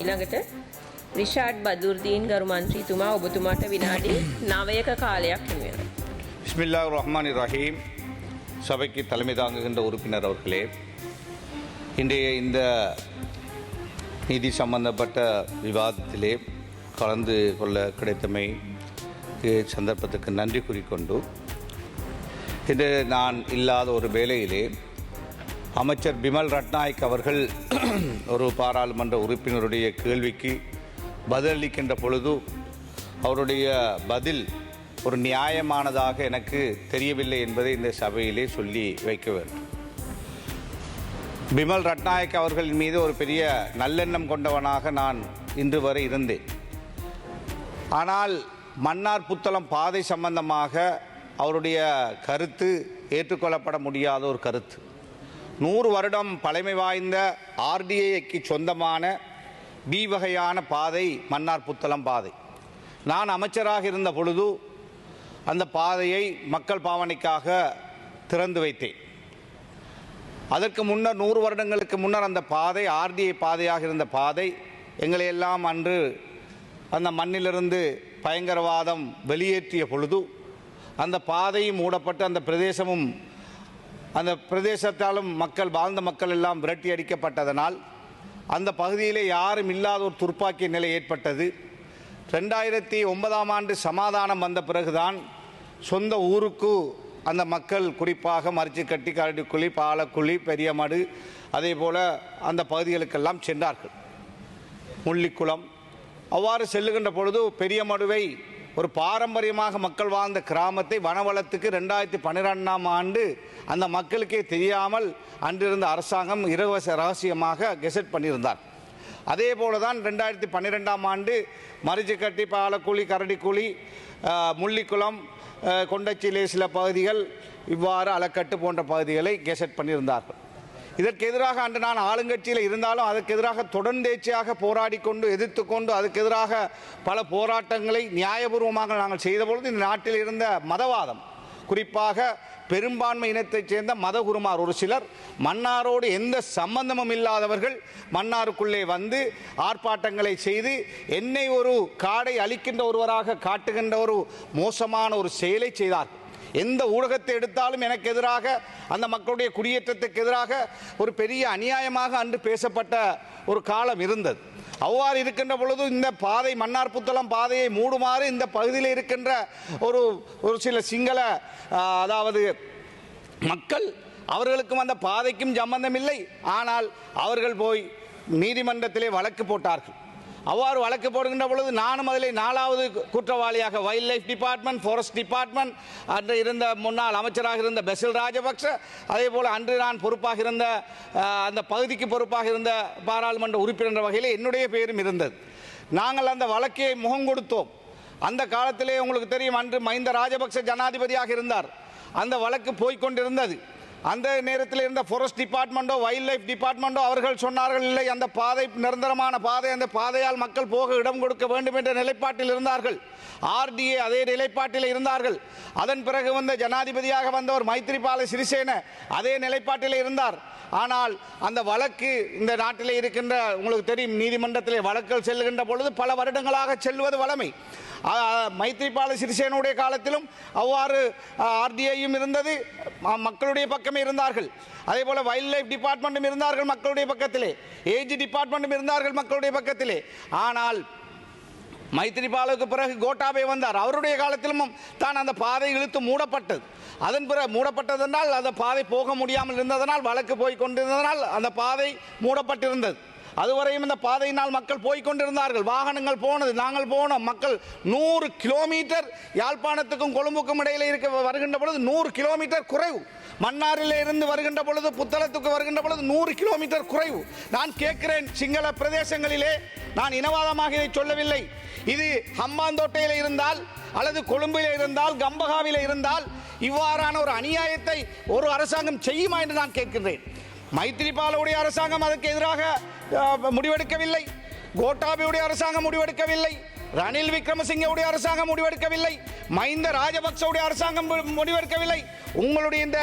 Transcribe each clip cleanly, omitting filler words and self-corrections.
ඊළඟට රිෂාඩ් බදුර්දීන් ගරු මන්ත්‍රීතුමා ඔබතුමාට විනාඩි 9ක කාලයක් හිමි වෙනවා. பிஸ்மில்லாஹிர் ரஹ்மானிர் ரஹீம். சபைக்கு தலைமை தாங்குகின்ற உறுப்பினர் அவர்களே, இன்றைய இந்த நிதி சம்பந்தப்பட்ட விவாதத்திலே கலந்து கொள்ள கிடைத்தமை சந்தர்ப்பத்துக்கு நன்றி கூறிக்கொண்டு, இன்று நான் இல்லாத ஒரு வேளையிலே அமைச்சர் பிமல் ரட்நாயக் அவர்கள் ஒரு பாராளுமன்ற உறுப்பினருடைய கேள்விக்கு பதிலளிக்கின்ற பொழுது அவருடைய பதில் ஒரு நியாயமானதாக எனக்கு தெரியவில்லை என்பதை இந்த சபையிலே சொல்லி வைக்க வேண்டும். பிமல் ரட்நாயக் அவர்களின் மீது ஒரு பெரிய நல்லெண்ணம் கொண்டவனாக நான் இன்று வரை இருந்தேன். ஆனால் மன்னார் புத்தளம் பாதை சம்பந்தமாக அவருடைய கருத்து ஏற்றுக்கொள்ளப்பட முடியாத ஒரு கருத்து. 100 வருடம் பழமை வாய்ந்த ஆர்டிஏக்கு சொந்தமான பி வகையான பாதை மன்னார் புத்தளம் பாதை. நான் அமைச்சராக இருந்த பொழுது அந்த பாதையை மக்கள் பாவனைக்காக திறந்து வைத்தேன். அதற்கு முன்னர் 100 வருடங்களுக்கு முன்னர் அந்த பாதை ஆர்டிஏ பாதையாக இருந்த பாதை எங்களையெல்லாம் அன்று அந்த மண்ணிலிருந்து பயங்கரவாதம் வெளியேற்றிய பொழுது அந்த பாதையும் மூடப்பட்டு அந்த பிரதேசமும் அந்த பிரதேசத்தாலும் மக்கள் வாழ்ந்த மக்கள் எல்லாம் விரட்டி அடிக்கப்பட்டதனால் அந்த பகுதியிலே யாரும் இல்லாத ஒரு துர்ப்பாக்கிய நிலை ஏற்பட்டது. 2009ஆம் ஆண்டு சமாதானம் வந்த பிறகுதான் சொந்த ஊருக்கு அந்த மக்கள், குறிப்பாக மரிச்சிக்கட்டி, கரடிக்குழி, பாலக்குழி, பெரியமடு, அதே போல் அந்த பகுதிகளுக்கெல்லாம் சென்றார்கள். முள்ளிக்குளம் அவ்வாறு செல்லுகின்ற பொழுது பெரியமடுவை ஒரு பாரம்பரியமாக மக்கள் வாழ்ந்த கிராமத்தை வனவளத்துக்கு 2012ஆம் ஆண்டு அந்த மக்களுக்கே தெரியாமல் அன்றிருந்த அரசாங்கம் ரகசியமாக கெசட் பண்ணியிருந்தார். அதே போல தான் 2012ஆம் ஆண்டு மரிச்சிக்கட்டி, பாலக்குழி, கரடிக்குழி, முள்ளிக்குளம், கொண்டச்சிலே சில பகுதிகள், இவ்வாறு அலக்கட்டு போன்ற பகுதிகளை கெசட் பண்ணியிருந்தார்கள். இதற்கு எதிராக அன்று நான் ஆளுங்கட்சியில் இருந்தாலும் அதற்கு எதிராக தொடர்ந்தேச்சியாக போராடி கொண்டு எதிர்த்து கொண்டு அதுக்கு எதிராக பல போராட்டங்களை நியாயபூர்வமாக நாங்கள் செய்தபொழுது இந்த நாட்டில் இருந்த மதவாதம், குறிப்பாக பெரும்பான்மை இனத்தைச் சேர்ந்த மதகுருமார் ஒரு சிலர், மன்னாரோடு எந்த சம்பந்தமும் இல்லாதவர்கள் மன்னாருக்குள்ளே வந்து ஆர்ப்பாட்டங்களை செய்து என்னை ஒரு காடை அளிக்கின்ற ஒருவராக காட்டுகின்ற ஒரு மோசமான ஒரு செயலை செய்தார்கள். எந்த ஊடகத்தை எடுத்தாலும் எனக்கு எதிராக, அந்த மக்களுடைய குடியேற்றத்துக்கு எதிராக ஒரு பெரிய அநியாயமாக அன்று பேசப்பட்ட ஒரு காலம் இருந்தது. அவ்வாறு இருக்கின்ற பொழுது இந்த பாதை மன்னார் புத்தளம் பாதையை மூடுமாறு இந்த பகுதியில் இருக்கின்ற ஒரு சில சிங்கள அதாவது மக்கள், அவர்களுக்கும் அந்த பாதைக்கும் சம்பந்தம் இல்லை. ஆனால் அவர்கள் போய் நீதிமன்றத்திலே வழக்கு போட்டார்கள். அவ்வாறு வழக்கு போடுகின்ற பொழுது நானும் அதில் 4வது குற்றவாளியாக wild life department, forest department, அன்று இருந்த முன்னாள் அமைச்சராக இருந்த பெசில் ராஜபக்ச, அதே போல் அன்று நான் பொறுப்பாக இருந்த அந்த பகுதிக்கு பொறுப்பாக இருந்த பாராளுமன்ற உறுப்பினர் வகையில் என்னுடைய பேரும் இருந்தது. நாங்கள் அந்த வழக்கை முகம் கொடுத்தோம். அந்த காலத்திலே உங்களுக்கு தெரியும், அன்று மஹிந்த ராஜபக்ச ஜனாதிபதியாக இருந்தார். அந்த வழக்கு போய்கொண்டிருந்தது. அந்த நேரத்தில் இருந்த ஃபாரஸ்ட் டிபார்ட்மெண்ட்டோ வைல்ட் லைஃப் டிபார்ட்மெண்ட்டோ அவர்கள் சொன்னார்கள், இல்லை, அந்த பாதை நிரந்தரமான பாதை, அந்த பாதையால் மக்கள் போக இடம் கொடுக்க வேண்டும் என்ற நிலைப்பாட்டில் இருந்தார்கள். ஆர்டிஏ அதே நிலைப்பாட்டில் இருந்தார்கள். அதன் பிறகு வந்த ஜனாதிபதியாக வந்தவர் மைத்ரிபால சிறிசேன அதே நிலைப்பாட்டில் இருந்தார். ஆனால் அந்த வழக்கு இந்த நாட்டிலே இருக்கின்ற, உங்களுக்கு தெரியும், நீதிமன்றத்திலே வழக்குகள் செல்லுகின்ற பொழுது பல வருடங்களாக செல்வது வழமை. மைத்ரிபால சிறிசேனுடைய காலத்திலும் அவ்வாறு ஆர்டிஐயும் இருந்தது, மக்களுடைய பக்கமே இருந்தார்கள். அதே போல வைல்ட் லைஃப் டிபார்ட்மெண்ட்டும் இருந்தார்கள் மக்களுடைய பக்கத்திலே, ஏஜி டிபார்ட்மெண்ட்டும் இருந்தார்கள் மக்களுடைய பக்கத்திலே. ஆனால் மைத்ரிபாலுக்கு பிறகு கோட்டாபே வந்தார். அவருடைய காலத்திலும் தான் அந்த பாதை இழுத்து மூடப்பட்டது. அதன் பிறகு மூடப்பட்டதென்றால் அந்த பாதை போக முடியாமல் இருந்ததனால், வழக்கு போய் கொண்டிருந்ததனால் அந்த பாதை மூடப்பட்டிருந்தது. அதுவரையும் இந்த பாதையினால் மக்கள் போய்கொண்டிருந்தார்கள். வாகனங்கள் போனது, நாங்கள் போனோம். மக்கள் 100 கிலோமீட்டர் யாழ்ப்பாணத்துக்கும் கொழும்புக்கும் இடையில் வருகின்ற பொழுது 100 கிலோமீட்டர் குறைவு. மன்னாரில் இருந்து வருகின்ற பொழுது புத்தளத்துக்கு வருகின்ற பொழுது 100 கிலோமீட்டர் குறைவு. நான் கேட்கிறேன், சிங்கள பிரதேசங்களிலே, நான் இனவாதமாக இதை சொல்லவில்லை, இது ஹம்பாந்தோட்டையில் இருந்தால் அல்லது கொழும்பில் இருந்தால், கம்பகாவில் இருந்தால் இவ்வாறான ஒரு அநியாயத்தை ஒரு அரசாங்கம் செய்யுமா என்று நான் கேட்கின்றேன். மைத்ரிபாலுடைய அரசாங்கம் அதற்கு எதிராக முடிவெடுக்கவில்லை, கோட்டாபேவுடைய அரசாங்கம் முடிவெடுக்கவில்லை, ரணில் விக்ரமசிங்கவுடைய அரசாங்கம் முடிவெடுக்கவில்லை, மஹிந்த ராஜபக்சவுடைய அரசாங்கம் முடிவெடுக்கவில்லை. உங்களுடைய இந்த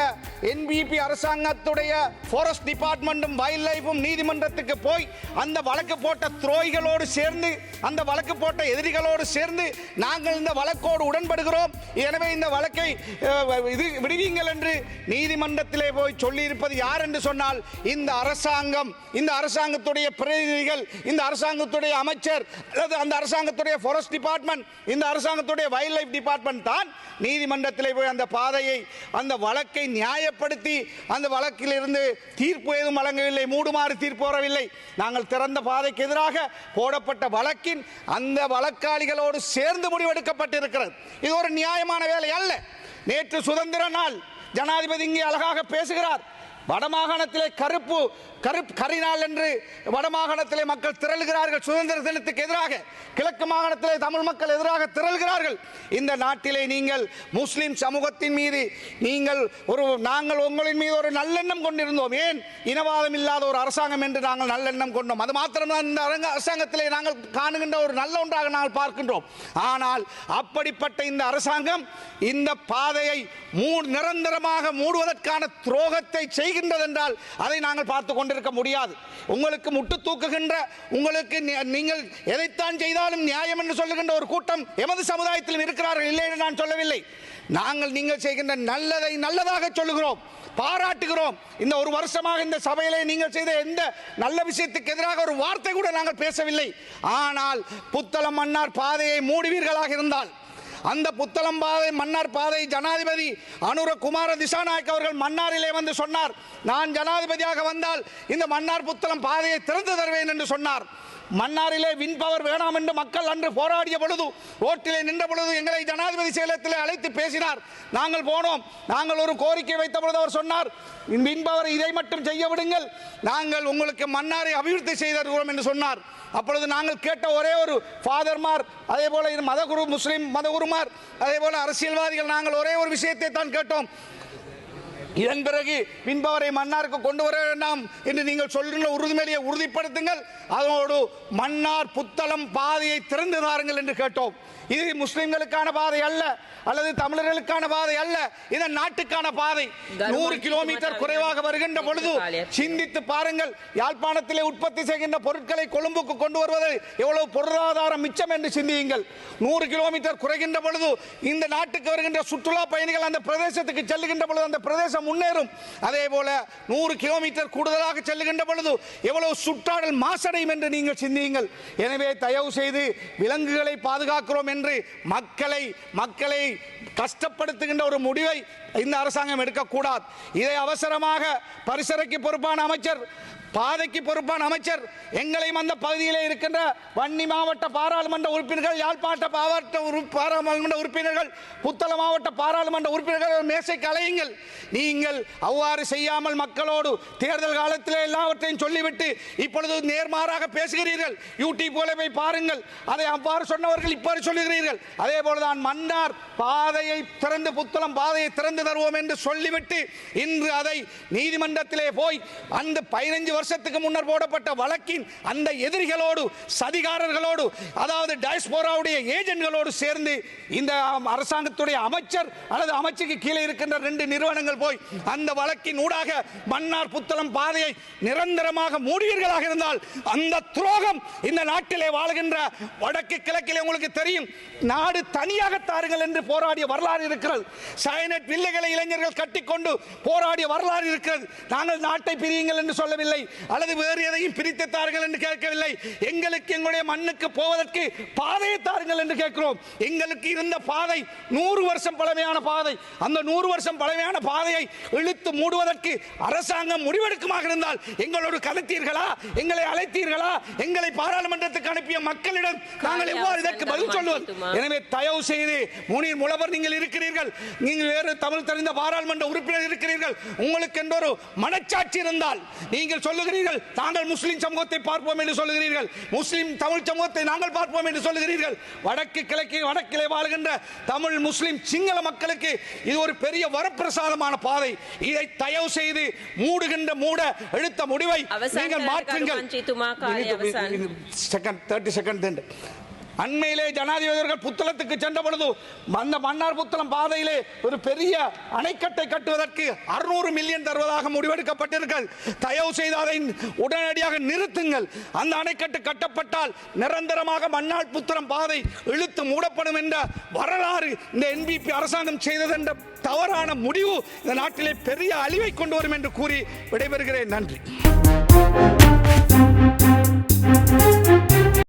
என்பிபி அரசாங்கத்துடைய ஃபாரஸ்ட் டிபார்ட்மெண்ட்டும் வைல்ட் லைஃபும் நீதிமன்றத்துக்கு போய் அந்த வழக்கு போட்ட துரோகிகளோடு சேர்ந்து அந்த வழக்கு போட்ட எதிரிகளோடு சேர்ந்து நாங்கள் இந்த வழக்கோடு உடன்படுகிறோம், எனவே இந்த வழக்கை இது விடுவீங்கள் என்று நீதிமன்றத்திலே போய் சொல்லியிருப்பது யார் என்று சொன்னால் இந்த அரசாங்கம், இந்த அரசாங்கத்துடைய பிரதிநிதிகள், இந்த அரசாங்கத்துடைய அமைச்சர் அல்லது அந்த அரசாங்கத்துடைய ஃபாரஸ்ட் டிபார்ட்மெண்ட், இந்த அரசாங்கத்துடைய வைல்ட் லைஃப் டிபார்ட்மெண்ட் தான் நீதிமன்றத்திலே போய் அந்த பாதையை அந்த வழக்கை நியாயப்படுத்தி அந்த வழக்கில் இருந்து தீர்ப்பு ஏதும் வழங்கவில்லை, மூடுமாறு தீர்ப்பு வரவில்லை. நாங்கள் திறந்த பாதைக்கு எதிராக போடப்பட்ட வழக்கின் அந்த வழக்காளிகளோடு சேர்ந்து முடிவெடுக்கப்பட்டிருக்கிறது. இது ஒரு நியாயமான வேலை அல்ல. நேற்று சுதந்திர நாள், ஜனாதிபதி இங்கே அழகாக பேசுகிறார். வடமாகாணத்திலே கரிநாள் என்று வடமாகாணத்திலே மக்கள் திரளுகிறார்கள் சுதந்திர தினத்துக்கு எதிராக. கிழக்கு மாகாணத்திலே தமிழ் மக்கள் எதிராக திரளுகிறார்கள். இந்த நாட்டிலே நீங்கள் முஸ்லிம் சமூகத்தின் மீது நாங்கள் உங்களின் மீது ஒரு நல்லெண்ணம் கொண்டிருந்தோம். ஏன் இனவாதம் இல்லாத ஒரு அரசாங்கம் என்று நாங்கள் நல்லெண்ணம் கொண்டோம். அது மாத்திரம்தான் இந்த அரசாங்கத்திலே நாங்கள் காணுகின்ற ஒரு நல்ல ஒன்றாக நாங்கள் பார்க்கின்றோம். ஆனால் அப்படிப்பட்ட இந்த அரசாங்கம் இந்த பாதையை நிரந்தரமாக மூடுவதற்கான துரோகத்தை செய்கின்றது என்றால் அதை நாங்கள் பார்த்து கொண்டிருக்க முடியாது. உங்களுக்கு முட்டு தூக்குகின்ற, உங்களுக்கு நீங்கள் எதைத்தான் செய்தாலும் நியாயம் என்று சொல்லுகின்ற ஒரு கூட்டம் எமது சமுதாயத்தில் இருக்கிறார்கள், இல்லை என்று நான் சொல்லவில்லை. நீங்கள் செய்கின்ற நல்லதை நல்லதாக சொல்லுகிறோம், பாராட்டுகிறோம். இந்த ஒரு வருஷமாக இந்த சபையிலே நீங்கள் செய்த எந்த நல்ல விஷயத்துக்கு எதிராக ஒரு வார்த்தை கூட நாங்கள் பேசவில்லை. ஆனால் புத்தளம் மன்னார் பாதையை மூடுவீர்களாக இருந்தால், அந்த புத்தளம் பாதை மன்னார் பாதை ஜனாதிபதி அனுர குமார திசாநாயக் அவர்கள் மன்னாரிலே வந்து சொன்னார், நான் ஜனாதிபதியாக வந்தால் இந்த மன்னார் புத்தளம் பாதையை திறந்து தருவேன் என்று சொன்னார். மன்னாரிலே வின் பவர் வேணாம் என்று மக்கள் அன்று போராடிய பொழுது, ரோட்டிலே நின்ற பொழுது எங்களை ஜனாதிபதி செயலகத்திலே அழைத்து பேசினார். நாங்கள் போனோம். நாங்கள் ஒரு கோரிக்கை வைத்த பொழுது அவர் சொன்னார், வின் பவர் இதை மட்டும் செய்ய விடுங்கள், நாங்கள் உங்களுக்கு மன்னாரை அபிவிருத்தி செய்து தருகிறோம் என்று சொன்னார். அப்பொழுது நாங்கள் கேட்ட ஒரே ஒரு ஃபாதர்மார், அதே போல மதகுரு முஸ்லிம் மதகுருமார், அதே போல அரசியல்வாதிகள், நாங்கள் ஒரே ஒரு விஷயத்தை தான் கேட்டோம். இதன் பிறகு பின்பவரை மன்னாருக்கு கொண்டு வர வேண்டாம் என்று நீங்கள் சொல்கின்ற உறுதிமொழியை உறுதிப்படுத்துங்கள், அதோடு மன்னார் புத்தளம் பாதையை திறந்து தாருங்கள் என்று கேட்டோம். இது முஸ்லிம்களுக்கான பாதை அல்ல, அல்லது தமிழர்களுக்கான பாதை அல்ல, இது நாட்டுக்கான பாதை. 100 கிலோமீட்டர் குறைவாக வருகின்ற பொழுது சிந்தித்து பாருங்கள், யாழ்ப்பாணத்திலே உற்பத்தி செய்கின்ற பொருட்களை கொழும்புக்கு கொண்டு வருவது எவ்வளவு பொருளாதாரம் மிச்சம் என்று சிந்தியுங்கள். 100 கிலோமீட்டர் குறைகின்ற பொழுது இந்த நாட்டுக்கு வருகின்ற சுற்றுலா பயணிகள் அந்த பிரதேசத்துக்கு செல்லுகின்ற பொழுது அந்த பிரதேசம் முன்னேறும். அதே போல 100 கிலோமீட்டர் கூடுதலாக செல்லுகின்ற பொழுது எவ்வளவு சுற்றாடல் மாசடையும் என்று நீங்கள் சிந்தியுங்கள். எனவே தயவு செய்து விலங்குகளை பாதுகாக்கிறோம் என்று மக்களை கஷ்டப்படுத்துகின்ற ஒரு முடிவை இந்த அரசாங்கம் எடுக்கக்கூடாது. இதை அவசரமாக பரிசரைக்கு பொறுப்பான அமைச்சர், பாதைக்கு பொறுப்பான அமைச்சர், எங்களையும் அந்த பகுதியிலே இருக்கின்ற வன்னி மாவட்ட பாராளுமன்ற உறுப்பினர்கள், யாழ்ப்பாண பாராளுமன்ற உறுப்பினர்கள், புத்தளம் மாவட்ட பாராளுமன்ற உறுப்பினர்கள் மேசைக்கு அழையுங்கள். நீங்கள் அவ்வாறு செய்யாமல் மக்களோடு தேர்தல் காலத்திலே எல்லாவற்றையும் சொல்லிவிட்டு இப்பொழுது நேர்மாறாக பேசுகிறீர்கள். யூடியூப் போல போய் பாருங்கள், அதை அவ்வாறு சொன்னவர்கள் இப்போது சொல்லுகிறீர்கள். அதே போலதான் மன்னார் பாதையை திறந்து, புத்தளம் பாதையை திறந்து தருவோம் என்று சொல்லிவிட்டு இன்று அதை நீதிமன்றத்திலே போய் அந்த 15 வருஷத்துக்கு முன்னர் போடப்பட்ட வழக்கின் அந்த எதிரிகளோடு, சதிகாரர்களோடு, அதாவது டயஸ்போராவுடைய ஏஜென்ட்களோடு சேர்ந்து இந்த அரசாங்கத்துடைய அமைச்சர் அல்லது அமைச்சுக்கு கீழே இருக்கின்ற 2 நிறுவனங்கள் போய் அந்த வழக்கின் ஊடாக மன்னார் புத்தளம் பாதையை நிரந்தரமாக மூடுவீர்களாக இருந்தால் அந்த துரோகம் இந்த நாட்டிலே வாழ்கின்ற வடக்கு கிழக்கிலே உங்களுக்கு தெரியும், நாடு தனியாக தாருங்கள் என்று போராடிய வரலாறு இருக்கிறது. சயனட் வில்லைகளை இளைஞர்கள் கட்டிக்கொண்டு போராடிய வரலாறு இருக்கிறது. நாங்கள் நாட்டை பிரியுங்கள் என்று சொல்லவில்லை, அல்லது வேறு எதையும் பிரித்து தாருங்கள் என்று கேட்கவில்லை. எங்களுக்கு எங்களுடைய மண்ணுக்கு போவதற்கு பாதையை தாருங்கள் என்று கேட்கிறோம். எங்களுக்கு இருந்த பாதை 100 வருஷம் பழமையான பாதை. அந்த 100 வருஷம் பழமையான பாதையை இழுத்து மூடுவதற்கு அரசாங்கம் முடிவெடுக்குமாக இருந்தால் எங்களோடு கலைத்தீர்களா, எங்களை அழைத்தீர்களா, எங்களை பாராளுமன்றத்துக்கு அனுப்பிய மக்களிடம் நாங்கள் எவ்வாறு இதற்கு பதில் சொல்லுவது? எனவே தயவு செய்து முனீர் முலவர் நீங்கள் இருக்கிறீர்கள், நீங்கள் வேறு தமிழ் தெரிந்த பாராளுமன்ற உறுப்பினர் இருக்கிறீர்கள், உங்களுக்கு என்ற ஒரு மனச்சாட்சி இருந்தால் நீங்கள் சொல்லுகிறீர்கள் நாங்கள் முஸ்லிம் சமூகத்தை பார்ப்போம் என்று சொல்லுகிறீர்கள், முஸ்லிம் தமிழ் சமூகத்தை நாங்கள் பார்ப்போம் என்று சொல்லுகிறீர்கள். வடக்கு கிழக்கு வடக்கிலே வாழ்கின்ற தமிழ் முஸ்லிம் சிங்கள மக்களுக்கு இது ஒரு பெரிய வரப்பிரசாதமான பாதை. இதை தயவு செய்து மூட எடுத்த முடிவை நீங்கள் மாற்றுங்கள். 30 செகண்ட் அண்மையிலே ஜனாதிபதி அவர்கள் புத்தளத்துக்கு சென்ற பொழுது அந்த மன்னார் புத்தளம் பாதையிலே ஒரு பெரிய அணைக்கட்டை கட்டுவதற்கு 600 மில்லியன் தருவதாக முடிவெடுக்கப்பட்டிருக்கிறது. தயவு செய்து அதை உடனடியாக நிறுத்துங்கள். அந்த அணைக்கட்டு கட்டப்பட்டால் நிரந்தரமாக மன்னார் புத்தளம் பாதை இழுத்து மூடப்படும் என்ற வரலாறு இந்த NPP அரசாங்கம் செய்தது என்ற தவறான முடிவு இந்த நாட்டிலே பெரிய அழிவை கொண்டு வரும் என்று கூறி விடைபெறுகிறேன். நன்றி.